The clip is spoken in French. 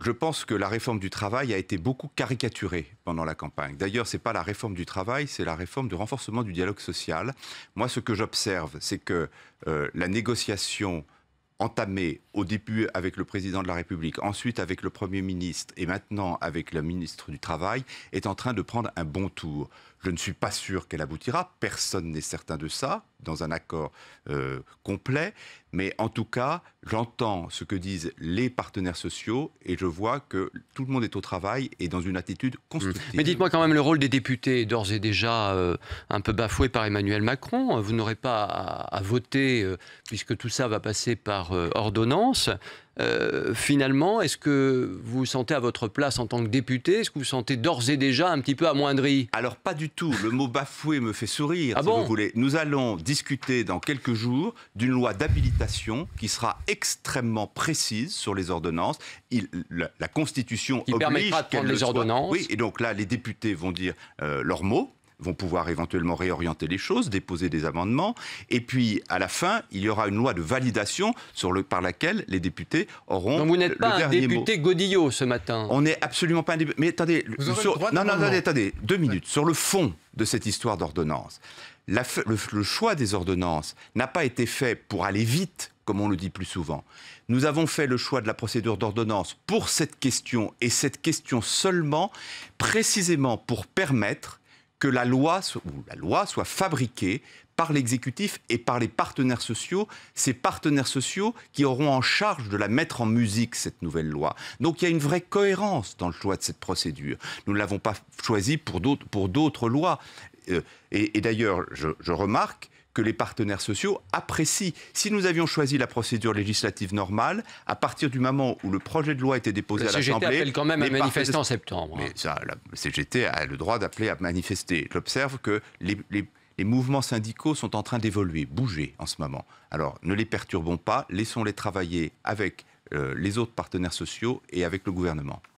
Je pense que la réforme du travail a été beaucoup caricaturée pendant la campagne. D'ailleurs, ce n'est pas la réforme du travail, c'est la réforme du renforcement du dialogue social. Moi, ce que j'observe, c'est que la négociation entamée au début avec le président de la République, ensuite avec le Premier ministre et maintenant avec le ministre du Travail, est en train de prendre un bon tour. Je ne suis pas sûr qu'elle aboutira, personne n'est certain de ça, dans un accord complet, mais en tout cas, j'entends ce que disent les partenaires sociaux et je vois que tout le monde est au travail et dans une attitude constructive. Mais dites-moi quand même, le rôle des députés est d'ores et déjà un peu bafoué par Emmanuel Macron. Vous n'aurez pas à voter, puisque tout ça va passer par ordonnance. Finalement, est-ce que vous vous sentez à votre place en tant que député? Est-ce que vous vous sentez d'ores et déjà un petit peu amoindri? Alors pas du tout, le mot bafoué me fait sourire, si bon vous voulez. Nous allons discuter dans quelques jours d'une loi d'habilitation qui sera extrêmement précise sur les ordonnances. La Constitution qui oblige permettra de prendre qu'elle le les soit. ordonnances. Oui, et donc là, les députés vont dire leurs mots, vont pouvoir éventuellement réorienter les choses, déposer des amendements. Et puis, à la fin, il y aura une loi de validation par laquelle les députés auront Donc vous n'êtes pas un député Godillot ce matin. On n'est absolument pas un député. Mais attendez, attendez, 2 minutes. Sur le fond de cette histoire d'ordonnance, le choix des ordonnances n'a pas été fait pour aller vite, comme on le dit plus souvent. Nous avons fait le choix de la procédure d'ordonnance pour cette question, et cette question seulement, précisément pour permettre que la loi soit fabriquée par l'exécutif et par les partenaires sociaux, ces partenaires sociaux qui auront en charge de la mettre en musique, cette nouvelle loi. Donc il y a une vraie cohérence dans le choix de cette procédure. Nous ne l'avons pas choisie pour d'autres lois. Et d'ailleurs, je remarque que les partenaires sociaux apprécient. Si nous avions choisi la procédure législative normale, à partir du moment où le projet de loi était déposé à l'Assemblée... La CGT appelle quand même à manifester en septembre. Mais ça, la CGT a le droit d'appeler à manifester. J'observe que les mouvements syndicaux sont en train d'évoluer, bouger en ce moment. Alors, ne les perturbons pas, laissons-les travailler avec les autres partenaires sociaux et avec le gouvernement.